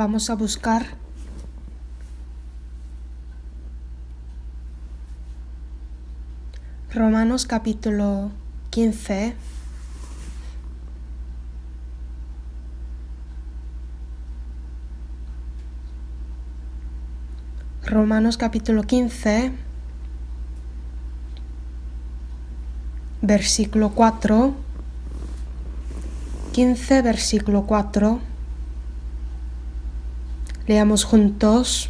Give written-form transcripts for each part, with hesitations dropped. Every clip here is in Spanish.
Vamos a buscar Romanos capítulo 15, versículo 4, 15, versículo 4. Leamos juntos.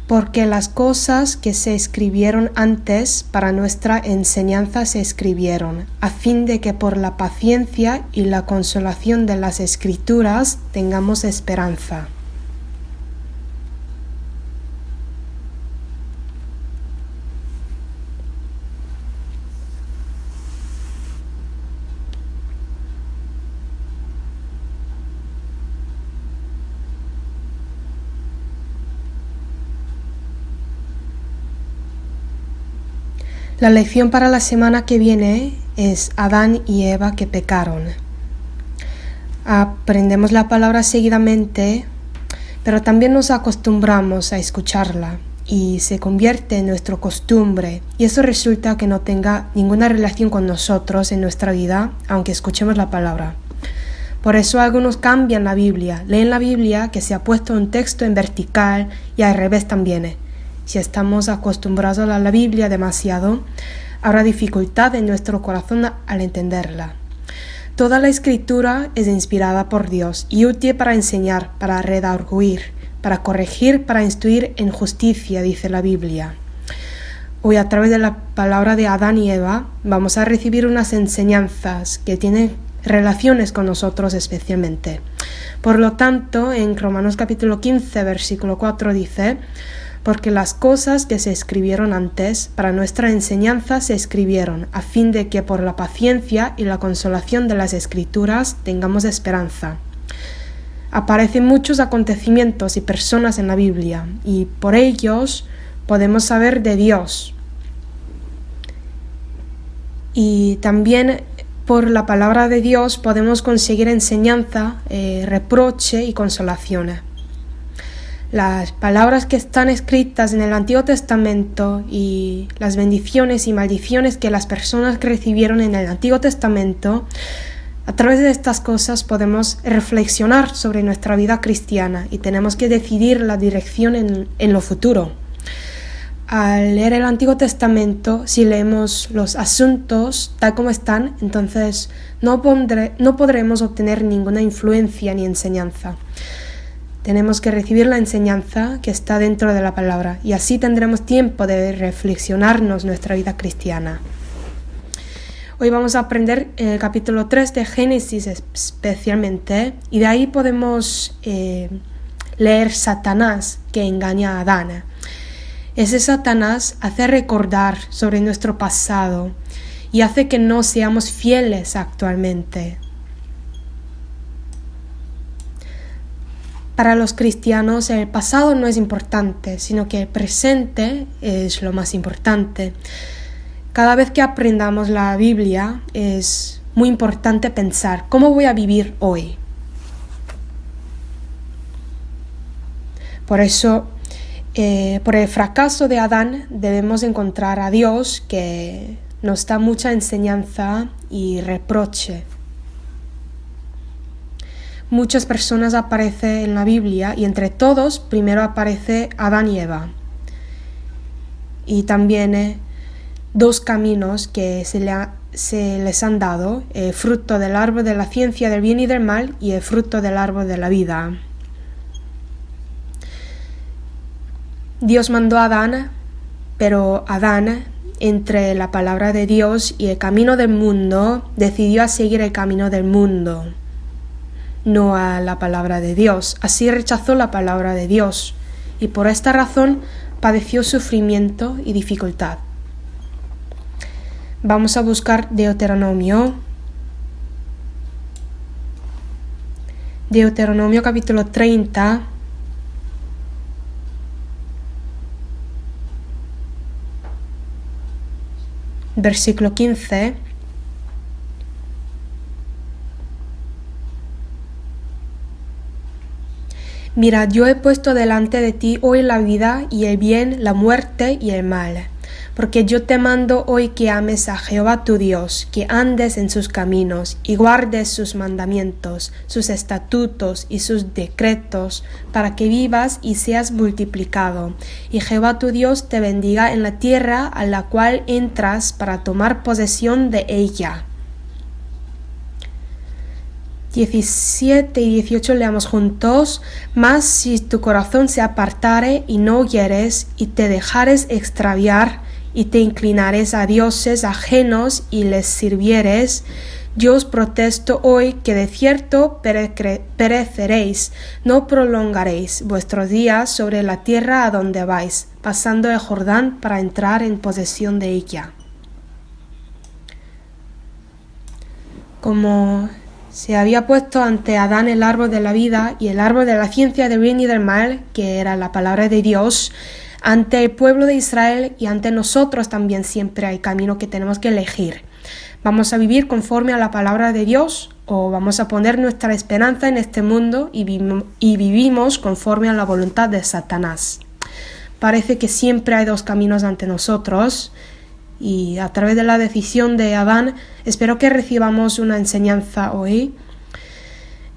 Porque las cosas que se escribieron antes para nuestra enseñanza se escribieron, a fin de que por la paciencia y la consolación de las Escrituras tengamos esperanza. La lección para la semana que viene es Adán y Eva que pecaron. Aprendemos la palabra seguidamente, pero también nos acostumbramos a escucharla y se convierte en nuestra costumbre, y eso resulta que no tenga ninguna relación con nosotros en nuestra vida, aunque escuchemos la palabra. Por eso algunos cambian la Biblia, leen la Biblia que se ha puesto un texto en vertical y al revés también. Si estamos acostumbrados a la Biblia demasiado, habrá dificultad en nuestro corazón al entenderla. Toda la Escritura es inspirada por Dios y útil para enseñar, para redarguir, para corregir, para instruir en justicia, dice la Biblia. Hoy, a través de la palabra de Adán y Eva, vamos a recibir unas enseñanzas que tienen relaciones con nosotros especialmente. Por lo tanto, en Romanos capítulo 15, versículo 4 dice: porque las cosas que se escribieron antes para nuestra enseñanza se escribieron, a fin de que por la paciencia y la consolación de las Escrituras tengamos esperanza. Aparecen muchos acontecimientos y personas en la Biblia, y por ellos podemos saber de Dios. Y también por la palabra de Dios podemos conseguir enseñanza, reproche y consolación. Las palabras que están escritas en el Antiguo Testamento y las bendiciones y maldiciones que las personas que recibieron en el Antiguo Testamento, a través de estas cosas podemos reflexionar sobre nuestra vida cristiana y tenemos que decidir la dirección en lo futuro. Al leer el Antiguo Testamento, si leemos los asuntos tal como están, entonces no podremos obtener ninguna influencia ni enseñanza. Tenemos que recibir la enseñanza que está dentro de la palabra y así tendremos tiempo de reflexionarnos nuestra vida cristiana. Hoy vamos a aprender el capítulo 3 de Génesis especialmente, y de ahí podemos leer Satanás que engaña a Adán. Ese Satanás hace recordar sobre nuestro pasado y hace que no seamos fieles actualmente. Para los cristianos el pasado no es importante, sino que el presente es lo más importante. Cada vez que aprendamos la Biblia es muy importante pensar, ¿cómo voy a vivir hoy? Por eso, por el fracaso de Adán debemos encontrar a Dios que nos da mucha enseñanza y reproche. Muchas personas aparecen en la Biblia y entre todos primero aparece Adán y Eva. Y también dos caminos que se les han dado, el fruto del árbol de la ciencia del bien y del mal y el fruto del árbol de la vida. Dios mandó a Adán, pero Adán, entre la palabra de Dios y el camino del mundo, decidió seguir el camino del mundo, no a la palabra de Dios. Así rechazó la palabra de Dios y por esta razón padeció sufrimiento y dificultad. Vamos a buscar Deuteronomio capítulo 30, versículo 15. Mira, yo he puesto delante de ti hoy la vida y el bien, la muerte y el mal. Porque yo te mando hoy que ames a Jehová tu Dios, que andes en sus caminos y guardes sus mandamientos, sus estatutos y sus decretos, para que vivas y seas multiplicado. Y Jehová tu Dios te bendiga en la tierra a la cual entras para tomar posesión de ella. 17 y 18 leamos juntos. Mas si tu corazón se apartare y no oyeres y te dejares extraviar y te inclinares a dioses ajenos y les sirvieres, yo os protesto hoy que de cierto pereceréis, no prolongaréis vuestros días sobre la tierra a donde vais, pasando el Jordán para entrar en posesión de ella. Como se había puesto ante Adán el árbol de la vida y el árbol de la ciencia del bien y del mal, que era la palabra de Dios, ante el pueblo de Israel y ante nosotros también siempre hay camino que tenemos que elegir. ¿Vamos a vivir conforme a la palabra de Dios o vamos a poner nuestra esperanza en este mundo y vivimos conforme a la voluntad de Satanás? Parece que siempre hay dos caminos ante nosotros y a través de la decisión de Adán espero que recibamos una enseñanza hoy.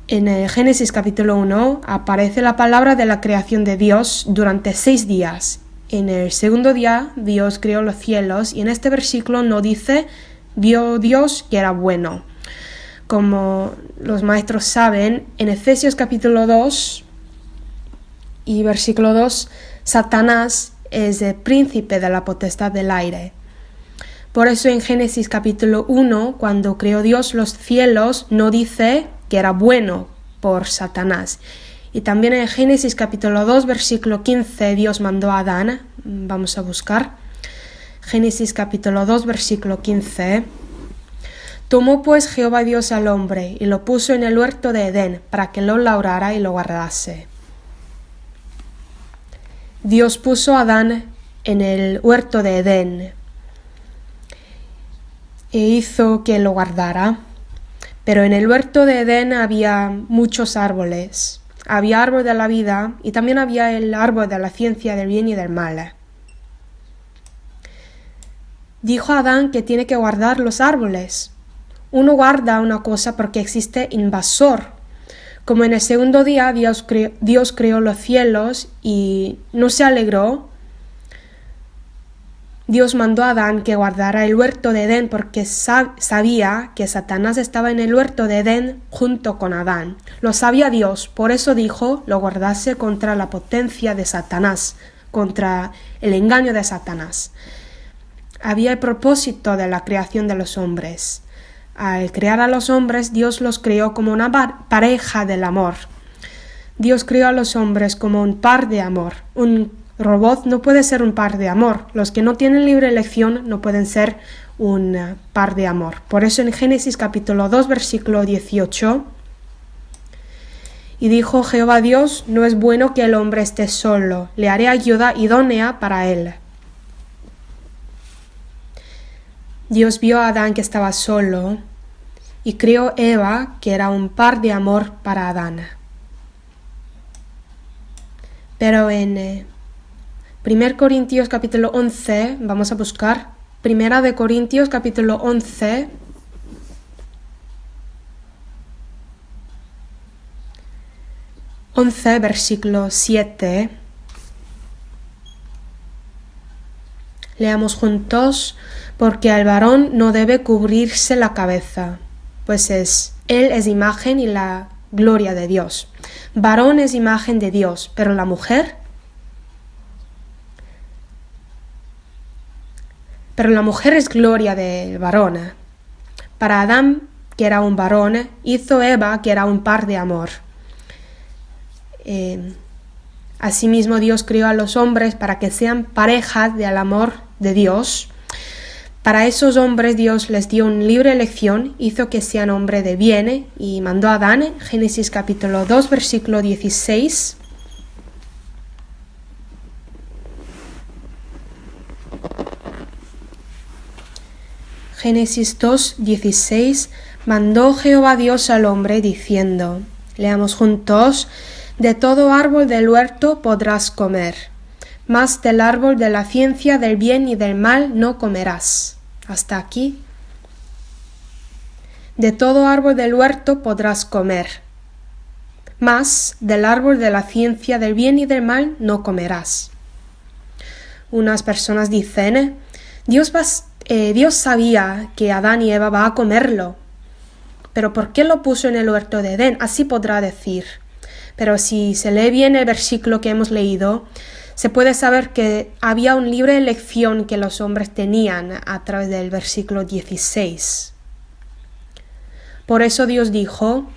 En el Génesis capítulo 1 aparece la palabra de la creación de Dios durante 6 días. En el segundo día Dios creó los cielos y en este versículo no dice vio Dios que era bueno. Como los maestros saben, en Efesios capítulo 2 y versículo 2, Satanás es el príncipe de la potestad del aire. Por eso en Génesis capítulo 1, cuando creó Dios los cielos, no dice que era bueno por Satanás. Y también en Génesis capítulo 2, versículo 15, Dios mandó a Adán. Vamos a buscar. Génesis capítulo 2, versículo 15. Tomó pues Jehová Dios al hombre y lo puso en el huerto de Edén para que lo labrara y lo guardase. Dios puso a Adán en el huerto de Edén e hizo que lo guardara. Pero en el huerto de Edén había muchos árboles. Había árbol de la vida y también había el árbol de la ciencia del bien y del mal. Dijo Adán que tiene que guardar los árboles. Uno guarda una cosa porque existe invasor. Como en el segundo día Dios creó los cielos y no se alegró, Dios mandó a Adán que guardara el huerto de Edén porque sabía que Satanás estaba en el huerto de Edén junto con Adán. Lo sabía Dios, por eso dijo lo guardase contra la potencia de Satanás, contra el engaño de Satanás. Había el propósito de la creación de los hombres. Al crear a los hombres, Dios los creó como una pareja del amor. Dios creó a los hombres como un par de amor. Un robot no puede ser un par de amor. Los que no tienen libre elección no pueden ser un par de amor. Por eso en Génesis capítulo 2, versículo 18, y dijo Jehová Dios, no es bueno que el hombre esté solo, le haré ayuda idónea para él. Dios vio a Adán que estaba solo y creó Eva, que era un par de amor para Adán. Pero en 1 Corintios capítulo 11, vamos a buscar 1 de Corintios capítulo 11, versículo 7. Leamos juntos, porque al varón no debe cubrirse la cabeza, pues él es imagen y la gloria de Dios. Varón es imagen de Dios, pero la mujer es gloria del varón. Para Adán, que era un varón, hizo Eva, que era un par de amor. Asimismo, Dios creó a los hombres para que sean parejas del amor de Dios. Para esos hombres Dios les dio una libre elección, hizo que sean hombres de bien y mandó a Adán, Génesis capítulo 2, versículo 16. Génesis 2, 16. Mandó Jehová Dios al hombre diciendo, leamos juntos, De todo árbol del huerto podrás comer, mas del árbol de la ciencia del bien y del mal no comerás. Hasta aquí. De todo árbol del huerto podrás comer, mas del árbol de la ciencia del bien y del mal no comerás. Unas personas dicen, Dios sabía que Adán y Eva van a comerlo, pero ¿por qué lo puso en el huerto de Edén? Así podrá decir. Pero si se lee bien el versículo que hemos leído, se puede saber que había una libre elección que los hombres tenían a través del versículo 16. Por eso Dios dijo,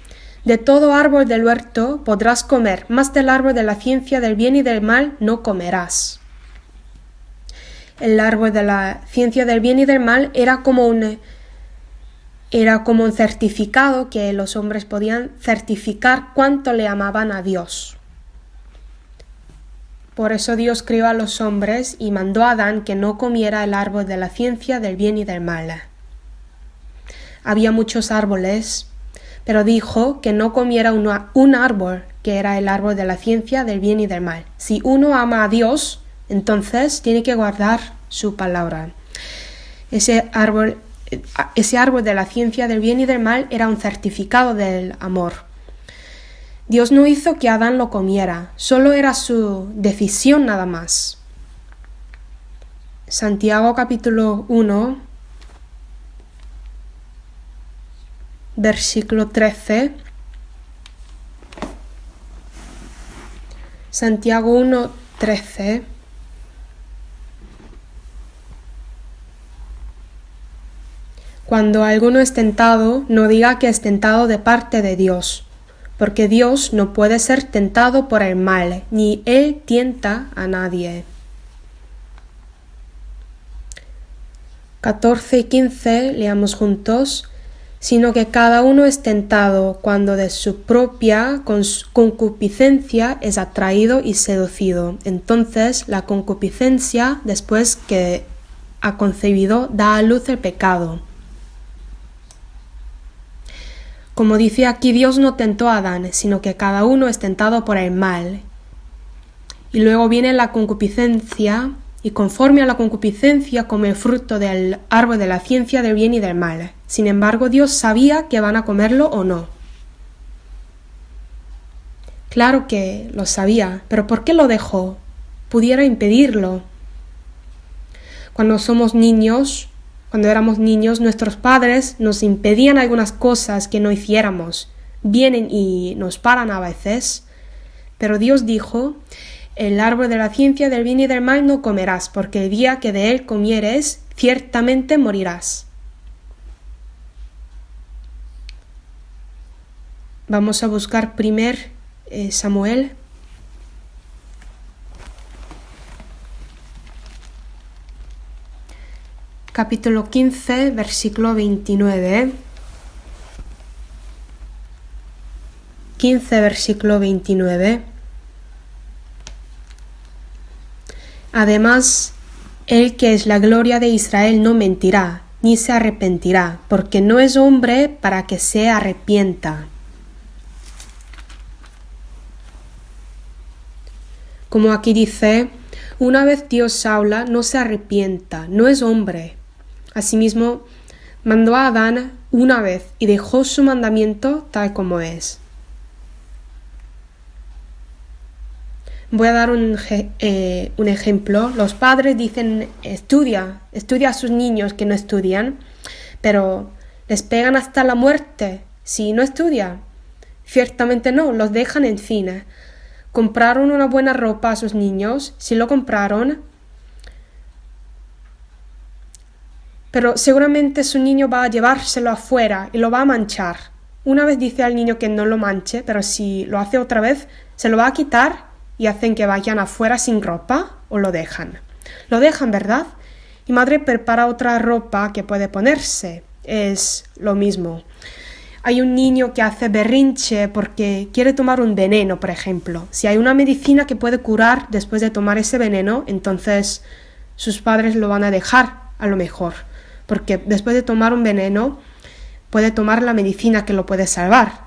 de todo árbol del huerto podrás comer, mas del árbol de la ciencia del bien y del mal no comerás. El árbol de la ciencia del bien y del mal era como un certificado que los hombres podían certificar cuánto le amaban a Dios. Por eso Dios creó a los hombres y mandó a Adán que no comiera el árbol de la ciencia del bien y del mal. Había muchos árboles, pero dijo que no comiera un árbol, que era el árbol de la ciencia del bien y del mal. Si uno ama a Dios, entonces tiene que guardar su palabra. Ese árbol de la ciencia del bien y del mal era un certificado del amor. Dios no hizo que Adán lo comiera, solo era su decisión nada más. Santiago capítulo 1, versículo 13. Santiago 1, 13. Cuando alguno es tentado, no diga que es tentado de parte de Dios, porque Dios no puede ser tentado por el mal, ni Él tienta a nadie. 14 y 15, leamos juntos. Sino que cada uno es tentado cuando de su propia concupiscencia es atraído y seducido. Entonces la concupiscencia, después que ha concebido, da a luz el pecado. Como dice aquí, Dios no tentó a Adán, sino que cada uno es tentado por el mal. Y luego viene la concupiscencia, y conforme a la concupiscencia come el fruto del árbol de la ciencia del bien y del mal. Sin embargo, Dios sabía que van a comerlo o no. Claro que lo sabía, pero ¿por qué lo dejó? Pudiera impedirlo. Cuando éramos niños, nuestros padres nos impedían algunas cosas que no hiciéramos. Vienen y nos paran a veces. Pero Dios dijo, el árbol de la ciencia del bien y del mal no comerás, porque el día que de él comieres, ciertamente morirás. Vamos a buscar primer Samuel. Capítulo 15, versículo 29. 15, versículo 29. Además, el que es la gloria de Israel no mentirá, ni se arrepentirá, porque no es hombre para que se arrepienta. Como aquí dice, una vez Dios habla, no se arrepienta, no es hombre. Asimismo, mandó a Adán una vez y dejó su mandamiento tal como es. Voy a dar un ejemplo. Los padres dicen, estudia a sus niños que no estudian, pero les pegan hasta la muerte si no estudia. Ciertamente no, los dejan en fin. Compraron una buena ropa a sus niños, sí lo compraron, pero seguramente su niño va a llevárselo afuera y lo va a manchar. Una vez dice al niño que no lo manche, pero si lo hace otra vez, se lo va a quitar y hacen que vayan afuera sin ropa o lo dejan. Lo dejan, ¿verdad? Y madre prepara otra ropa que puede ponerse. Es lo mismo. Hay un niño que hace berrinche porque quiere tomar un veneno, por ejemplo. Si hay una medicina que puede curar después de tomar ese veneno, entonces sus padres lo van a dejar a lo mejor. Porque después de tomar un veneno, puede tomar la medicina que lo puede salvar.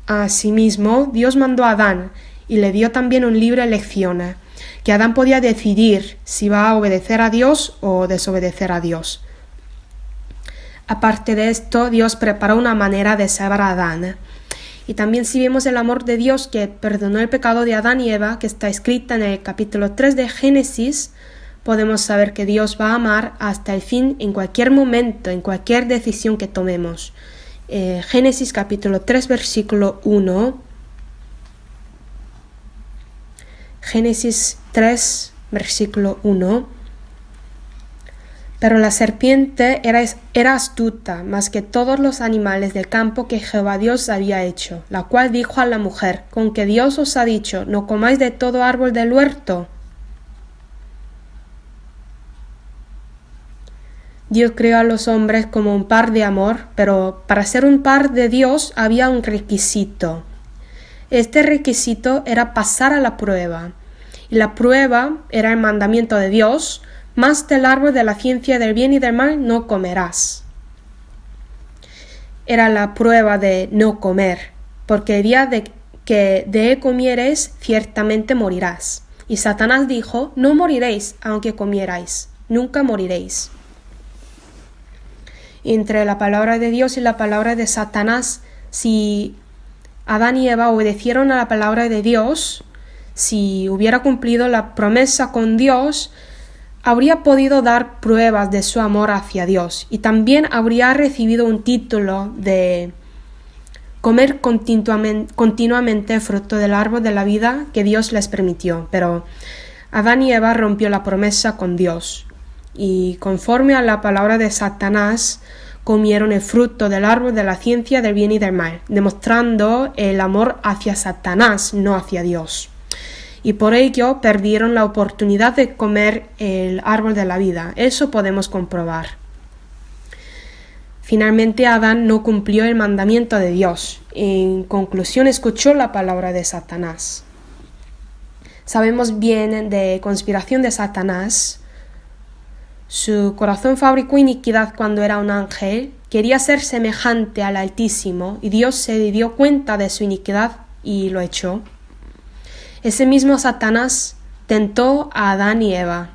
Asimismo, Dios mandó a Adán y le dio también un libre elección, que Adán podía decidir si va a obedecer a Dios o desobedecer a Dios. Aparte de esto, Dios preparó una manera de salvar a Adán. Y también si vemos el amor de Dios que perdonó el pecado de Adán y Eva, que está escrita en el capítulo 3 de Génesis, podemos saber que Dios va a amar hasta el fin en cualquier momento, en cualquier decisión que tomemos. Génesis capítulo 3 versículo 1. Génesis 3 versículo 1. Pero la serpiente era astuta más que todos los animales del campo que Jehová Dios había hecho, la cual dijo a la mujer: ¿con que Dios os ha dicho, no comáis de todo árbol del huerto? Dios creó a los hombres como un par de amor, pero para ser un par de Dios había un requisito. Este requisito era pasar a la prueba. Y la prueba era el mandamiento de Dios: más del árbol de la ciencia del bien y del mal no comerás. Era la prueba de no comer, porque el día que de él comieres, ciertamente morirás. Y Satanás dijo: no moriréis, aunque comierais, nunca moriréis. Entre la palabra de Dios y la palabra de Satanás, si Adán y Eva obedecieron a la palabra de Dios, si hubiera cumplido la promesa con Dios, habría podido dar pruebas de su amor hacia Dios y también habría recibido un título de comer continuamente fruto del árbol de la vida que Dios les permitió. Pero Adán y Eva rompió la promesa con Dios y conforme a la palabra de Satanás comieron el fruto del árbol de la ciencia del bien y del mal, demostrando el amor hacia Satanás, no hacia Dios. Y por ello perdieron la oportunidad de comer el árbol de la vida. Eso podemos comprobar. Finalmente Adán no cumplió el mandamiento de Dios. En conclusión, escuchó la palabra de Satanás. Sabemos bien de conspiración de Satanás. Su corazón fabricó iniquidad cuando era un ángel. Quería ser semejante al Altísimo y Dios se dio cuenta de su iniquidad y lo echó. Ese mismo Satanás tentó a Adán y Eva.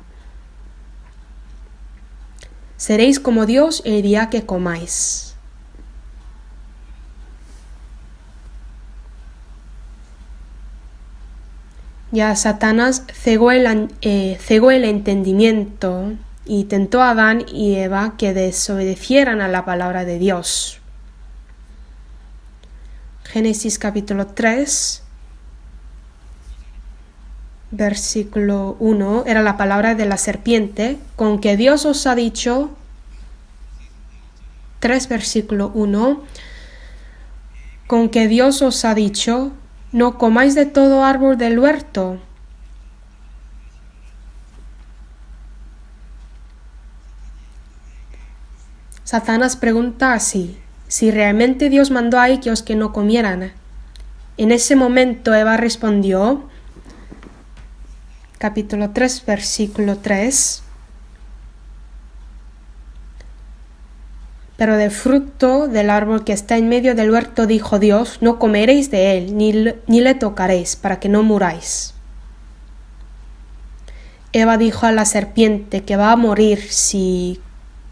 Seréis como Dios el día que comáis. Ya Satanás cegó el entendimiento y tentó a Adán y Eva que desobedecieran a la palabra de Dios. Génesis capítulo 3. Versículo 1 era la palabra de la serpiente: con que Dios os ha dicho. 3 versículo 1: con que Dios os ha dicho, no comáis de todo árbol del huerto. Satanás pregunta así: si realmente Dios mandó a ellos que no comieran. En ese momento Eva respondió, capítulo 3, versículo 3: pero del fruto del árbol que está en medio del huerto dijo Dios, no comeréis de él, ni le tocaréis, para que no muráis. Eva dijo a la serpiente que va a morir si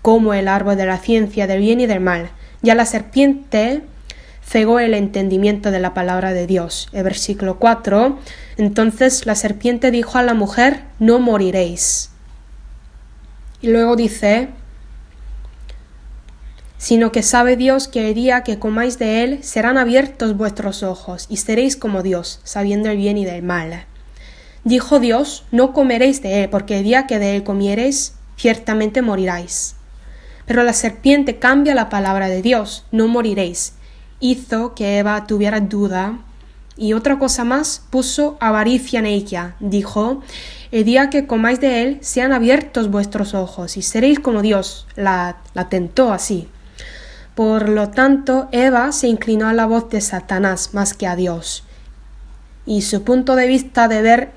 como el árbol de la ciencia del bien y del mal. Ya la serpiente cegó el entendimiento de la palabra de Dios. El versículo 4: entonces la serpiente dijo a la mujer, no moriréis. Y luego dice, sino que sabe Dios que el día que comáis de él serán abiertos vuestros ojos y seréis como Dios, sabiendo el bien y del mal. Dijo Dios, no comeréis de él, porque el día que de él comiereis, ciertamente moriráis. Pero la serpiente cambia la palabra de Dios, no moriréis. Hizo que Eva tuviera duda y otra cosa más, puso avaricia en ella. Dijo, el día que comáis de él sean abiertos vuestros ojos y seréis como Dios. La tentó así. Por lo tanto, Eva se inclinó a la voz de Satanás más que a Dios. Y su punto de vista de ver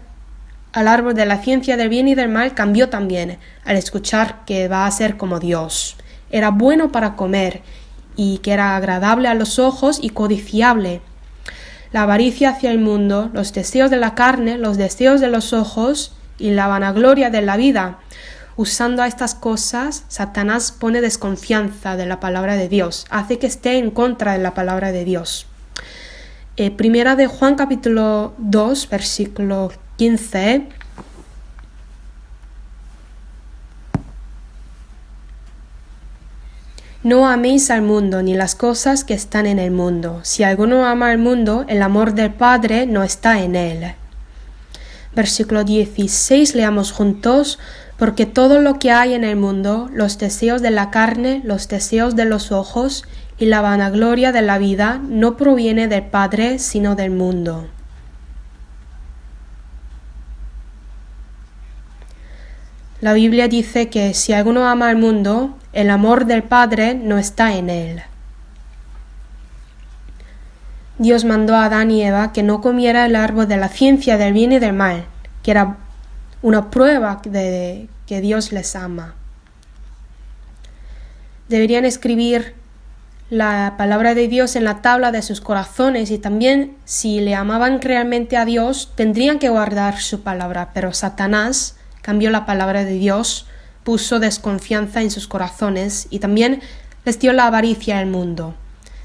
al árbol de la ciencia del bien y del mal cambió también al escuchar que va a ser como Dios. Era bueno para comer y que era agradable a los ojos y codiciable. la avaricia hacia el mundo, los deseos de la carne, los deseos de los ojos y la vanagloria de la vida. Usando a estas cosas, Satanás pone desconfianza de la palabra de Dios, hace que esté en contra de la palabra de Dios. Primera de Juan capítulo 2, versículo 15. No améis al mundo ni las cosas que están en el mundo. Si alguno ama al mundo, el amor del Padre no está en él. Versículo 16, leamos juntos. Porque todo lo que hay en el mundo, los deseos de la carne, los deseos de los ojos y la vanagloria de la vida, no proviene del Padre, sino del mundo. La Biblia dice que si alguno ama al mundo, el amor del Padre no está en él. Dios mandó a Adán y Eva que no comiera el árbol de la ciencia del bien y del mal, que era una prueba de que Dios les ama. Deberían escribir la palabra de Dios en la tabla de sus corazones y también, si le amaban realmente a Dios, tendrían que guardar su palabra, pero Satanás cambió la palabra de Dios, puso desconfianza en sus corazones y también les dio la avaricia al mundo.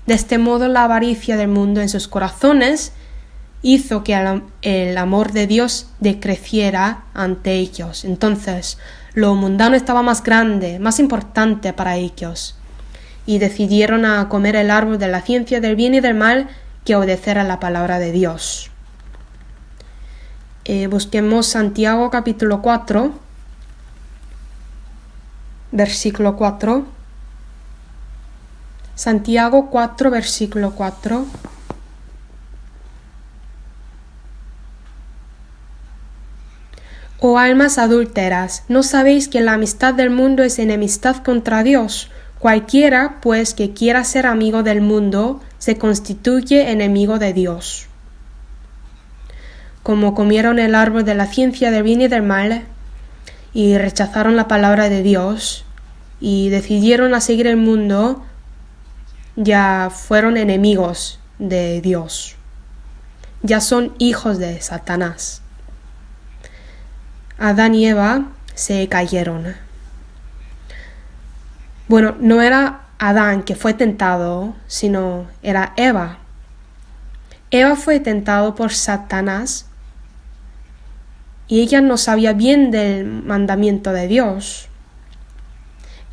De este modo, la avaricia del mundo en sus corazones hizo que el amor de Dios decreciera ante ellos. Entonces, lo mundano estaba más grande, más importante para ellos, y decidieron a comer el árbol de la ciencia del bien y del mal que obedecer a la palabra de Dios. Busquemos Santiago capítulo 4, versículo 4. Santiago 4, versículo 4. Oh almas adúlteras, ¿no sabéis que la amistad del mundo es enemistad contra Dios? Cualquiera, pues, que quiera ser amigo del mundo, se constituye enemigo de Dios. Como comieron el árbol de la ciencia del bien y del mal, y rechazaron la palabra de Dios, y decidieron a seguir el mundo, ya fueron enemigos de Dios. Ya son hijos de Satanás. Adán y Eva se cayeron. Bueno, no era Adán que fue tentado, sino era Eva. Eva fue tentado por Satanás y ella no sabía bien del mandamiento de Dios.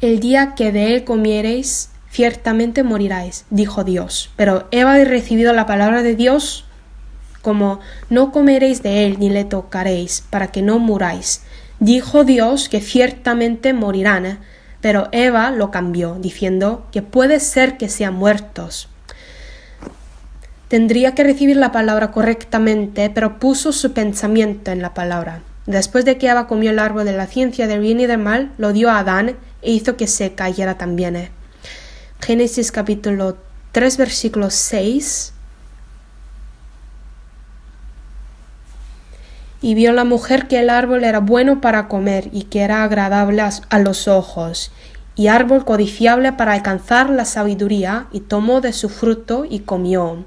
El día que de él comiereis, ciertamente moriráis, dijo Dios. Pero Eva había recibido la palabra de Dios como no comeréis de él ni le tocaréis para que no muráis. Dijo Dios que ciertamente morirán, pero Eva lo cambió, diciendo que puede ser que sean muertos. Tendría que recibir la palabra correctamente, pero puso su pensamiento en la palabra. Después de que Eva comió el árbol de la ciencia del bien y del mal, lo dio a Adán e hizo que se cayera también. Génesis capítulo 3, versículo 6. Y vio la mujer que el árbol era bueno para comer y que era agradable a los ojos, y árbol codiciable para alcanzar la sabiduría, y tomó de su fruto y comió.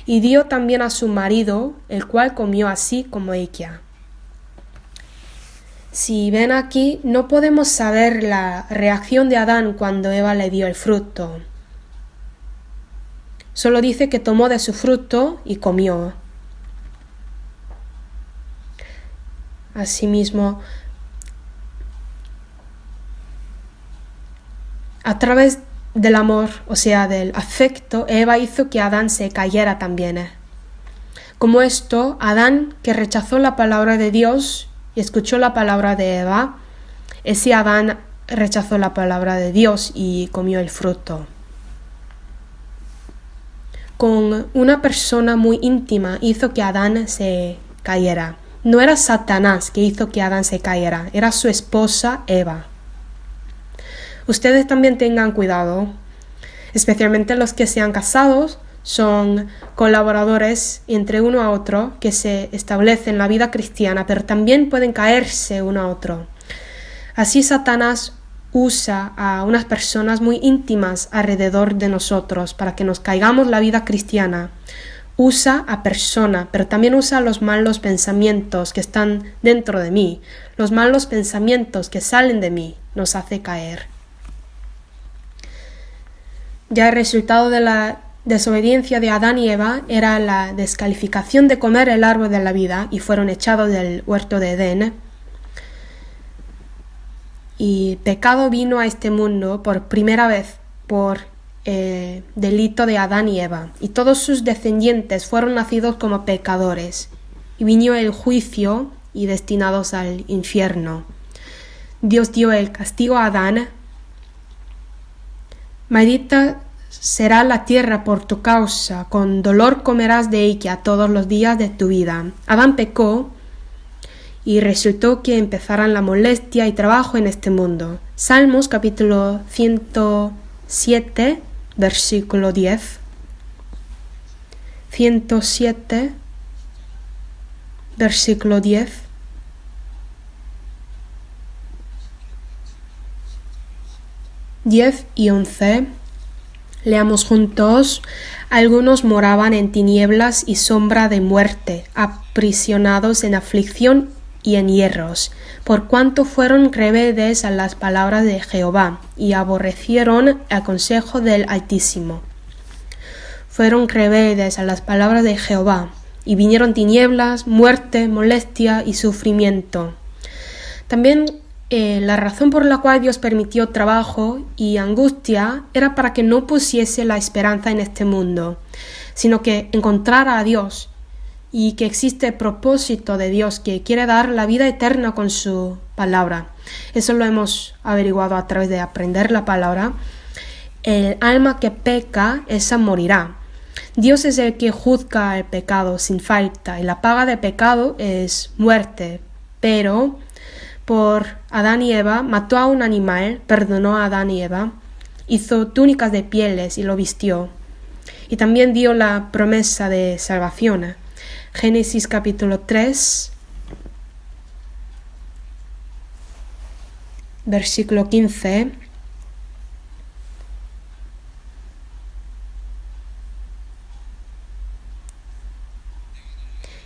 Y dio también a su marido, el cual comió así como ella. Si ven aquí, no podemos saber la reacción de Adán cuando Eva le dio el fruto. Solo dice que tomó de su fruto y comió. Asimismo, a través del amor, o sea, del afecto, Eva hizo que Adán se cayera también. Como esto, Adán, que rechazó la palabra de Dios y escuchó la palabra de Eva, ese Adán rechazó la palabra de Dios y comió el fruto. Con una persona muy íntima hizo que Adán se cayera. No era Satanás que hizo que Adán se cayera, era su esposa Eva. Ustedes también tengan cuidado, especialmente los que se han casado, son colaboradores entre uno a otro que se establecen en la vida cristiana, pero también pueden caerse uno a otro. Así Satanás usa a unas personas muy íntimas alrededor de nosotros para que nos caigamos la vida cristiana. usa a persona, pero también usa los malos pensamientos que están dentro de mí. Los malos pensamientos que salen de mí nos hace caer. Ya el resultado de la desobediencia de Adán y Eva era la descalificación de comer el árbol de la vida y fueron echados del huerto de Edén. Y pecado vino a este mundo por primera vez por delito de Adán y Eva, y todos sus descendientes fueron nacidos como pecadores, y vino el juicio y destinados al infierno. Dios dio el castigo a Adán. Maldita será la tierra por tu causa, con dolor comerás de ella todos los días de tu vida. Adán pecó y resultó que empezaran la molestia y trabajo en este mundo. Salmos capítulo 107, versículo 10. 107, versículo 10. Y 11. Leamos juntos. Algunos moraban en tinieblas y sombra de muerte, aprisionados en aflicción y en hierros, por cuanto fueron rebeldes a las palabras de Jehová, y aborrecieron el consejo del Altísimo. Fueron rebeldes a las palabras de Jehová, y vinieron tinieblas, muerte, molestia y sufrimiento. También la razón por la cual Dios permitió trabajo y angustia era para que no pusiese la esperanza en este mundo, sino que encontrara a Dios, y que existe propósito de Dios que quiere dar la vida eterna con su palabra. Eso lo hemos averiguado a través de aprender la palabra. El alma que peca, esa morirá. Dios es el que juzga el pecado sin falta, y la paga de pecado es muerte. Pero por Adán y Eva mató a un animal, perdonó a Adán y Eva, hizo túnicas de pieles y lo vistió. Y también dio la promesa de salvación. Génesis capítulo 3, versículo 15.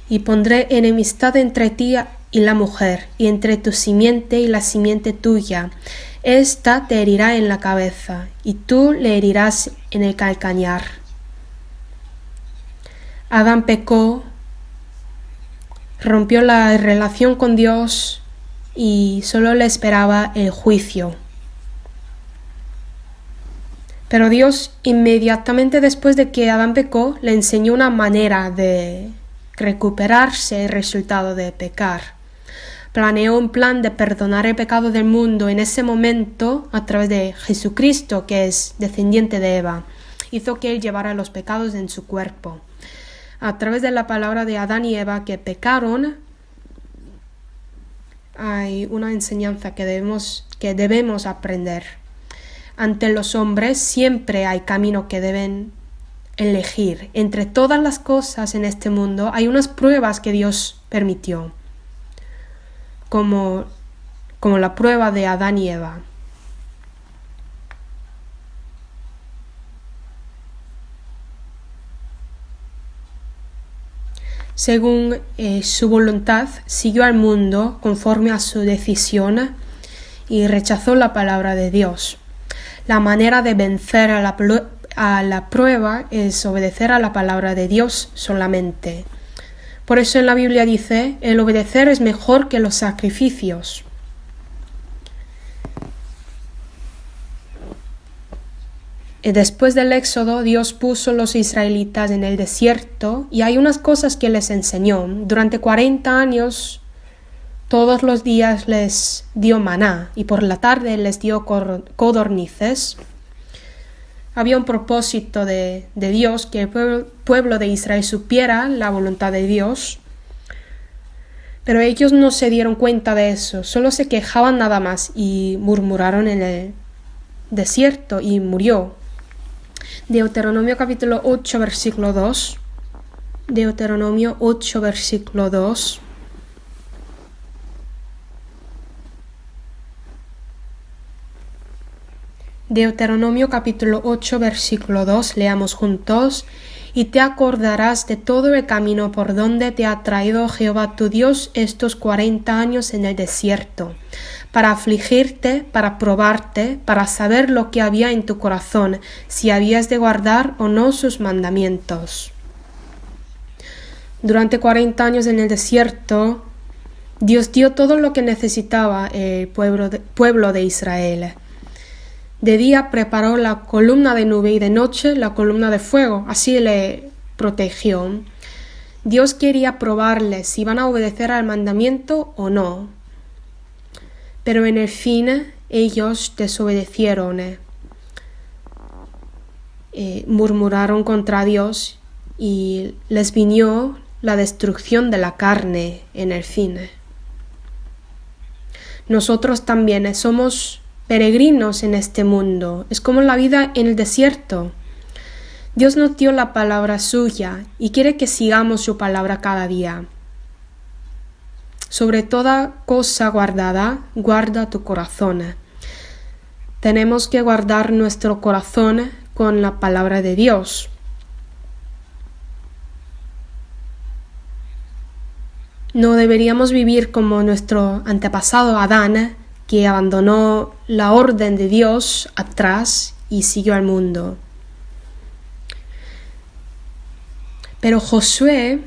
Y pondré enemistad entre ti y la mujer, y entre tu simiente y la simiente tuya. Esta te herirá en la cabeza, y tú le herirás en el calcañar. Adán pecó, rompió la relación con Dios y solo le esperaba el juicio. Pero Dios, inmediatamente después de que Adán pecó, le enseñó una manera de recuperarse el resultado de pecar. Planeó un plan de perdonar el pecado del mundo en ese momento a través de Jesucristo, que es descendiente de Eva. Hizo que Él llevara los pecados en su cuerpo. A través de la palabra de Adán y Eva que pecaron, hay una enseñanza que debemos aprender. Ante los hombres siempre hay camino que deben elegir. Entre todas las cosas en este mundo hay unas pruebas que Dios permitió, como la prueba de Adán y Eva. Según su voluntad, siguió al mundo conforme a su decisión y rechazó la palabra de Dios. La manera de vencer a la prueba es obedecer a la palabra de Dios solamente. Por eso en la Biblia dice, el obedecer es mejor que los sacrificios. Después del Éxodo, Dios puso a los israelitas en el desierto y hay unas cosas que les enseñó. Durante 40 años, todos los días les dio maná y por la tarde les dio codornices. Había un propósito de Dios, que el pueblo de Israel supiera la voluntad de Dios. Pero ellos no se dieron cuenta de eso, solo se quejaban nada más y murmuraron en el desierto y murió. Deuteronomio capítulo 8, versículo 2. Deuteronomio 8, versículo 2. Deuteronomio capítulo 8, versículo 2. Leamos juntos. y te acordarás de todo el camino por donde te ha traído Jehová tu Dios estos 40 años en el desierto, para afligirte, para probarte, para saber lo que había en tu corazón, si habías de guardar o no sus mandamientos. Durante 40 años en el desierto, Dios dio todo lo que necesitaba el pueblo de Israel. De día preparó la columna de nube y de noche la columna de fuego, así le protegió. Dios quería probarles si iban a obedecer al mandamiento o no. Pero en el fin ellos desobedecieron, murmuraron contra Dios y les vino la destrucción de la carne en el fin. Nosotros también somos peregrinos en este mundo, es como la vida en el desierto. Dios nos dio la palabra suya y quiere que sigamos su palabra cada día. Sobre toda cosa guardada, guarda tu corazón. Tenemos que guardar nuestro corazón con la palabra de Dios. No deberíamos vivir como nuestro antepasado Adán, que abandonó la orden de Dios atrás y siguió al mundo. Pero Josué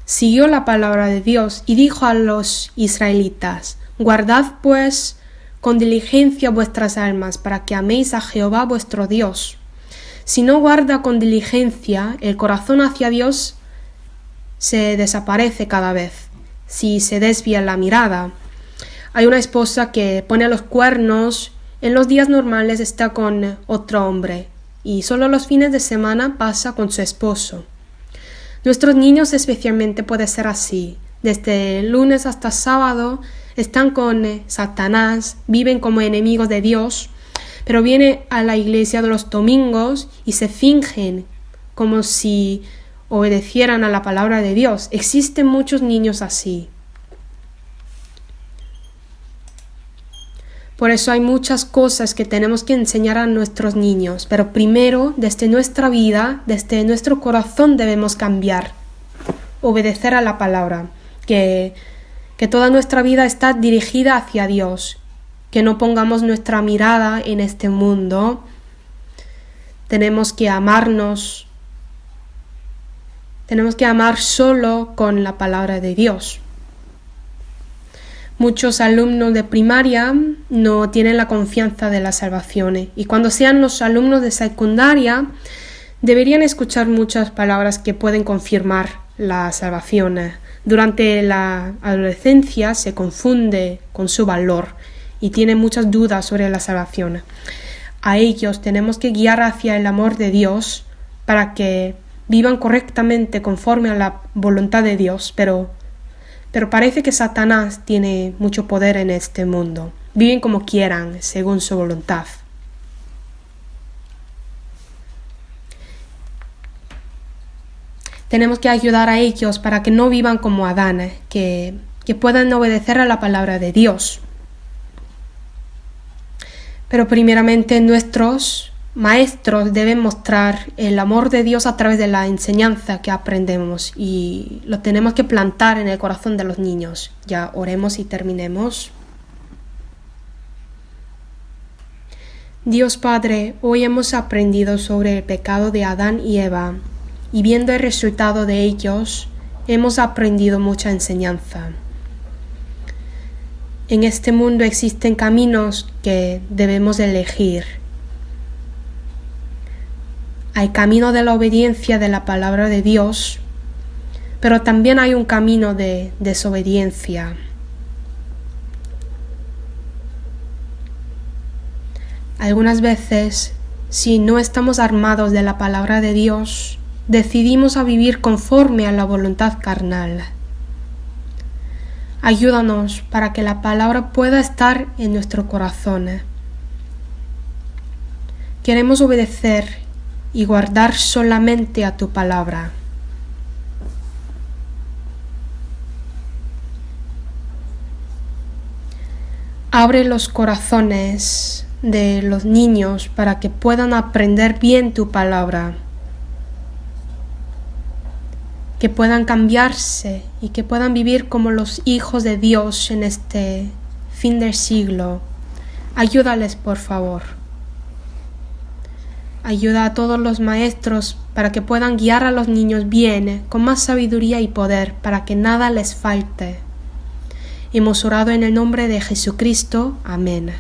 siguió la palabra de Dios y dijo a los israelitas: guardad pues con diligencia vuestras almas para que améis a Jehová vuestro Dios. Si no guarda con diligencia, el corazón hacia Dios se desaparece cada vez, si se desvía la mirada. Hay una esposa que pone los cuernos, en los días normales está con otro hombre y solo los fines de semana pasa con su esposo. Nuestros niños especialmente puede ser así. Desde lunes hasta sábado están con Satanás, viven como enemigos de Dios, pero vienen a la iglesia de los domingos y se fingen como si obedecieran a la palabra de Dios. Existen muchos niños así. Por eso hay muchas cosas que tenemos que enseñar a nuestros niños, pero primero, desde nuestra vida, desde nuestro corazón debemos cambiar, obedecer a la palabra, que toda nuestra vida está dirigida hacia Dios, que no pongamos nuestra mirada en este mundo. Tenemos que amarnos, tenemos que amar solo con la palabra de Dios. Muchos alumnos de primaria no tienen la confianza de la salvación y cuando sean los alumnos de secundaria deberían escuchar muchas palabras que pueden confirmar la salvación. Durante la adolescencia se confunde con su valor y tienen muchas dudas sobre la salvación. A ellos tenemos que guiar hacia el amor de Dios para que vivan correctamente conforme a la voluntad de Dios, pero parece que Satanás tiene mucho poder en este mundo. Viven como quieran, según su voluntad. Tenemos que ayudar a ellos para que no vivan como Adán, que puedan obedecer a la palabra de Dios. Pero primeramente nuestros maestros deben mostrar el amor de Dios a través de la enseñanza que aprendemos y lo tenemos que plantar en el corazón de los niños. Ya oremos y terminemos. Dios Padre, hoy hemos aprendido sobre el pecado de Adán y Eva y viendo el resultado de ellos hemos aprendido mucha enseñanza. En este mundo existen caminos que debemos elegir. Hay camino de la obediencia de la palabra de Dios, pero también hay un camino de desobediencia. Algunas veces, si no estamos armados de la palabra de Dios, decidimos a vivir conforme a la voluntad carnal. Ayúdanos para que la palabra pueda estar en nuestro corazón. Queremos obedecer y guardar solamente a tu palabra. Abre los corazones de los niños para que puedan aprender bien tu palabra. que puedan cambiarse y que puedan vivir como los hijos de Dios en este fin del siglo. Ayúdales, por favor. Ayuda a todos los maestros para que puedan guiar a los niños bien, con más sabiduría y poder, para que nada les falte. Hemos orado en el nombre de Jesucristo. Amén.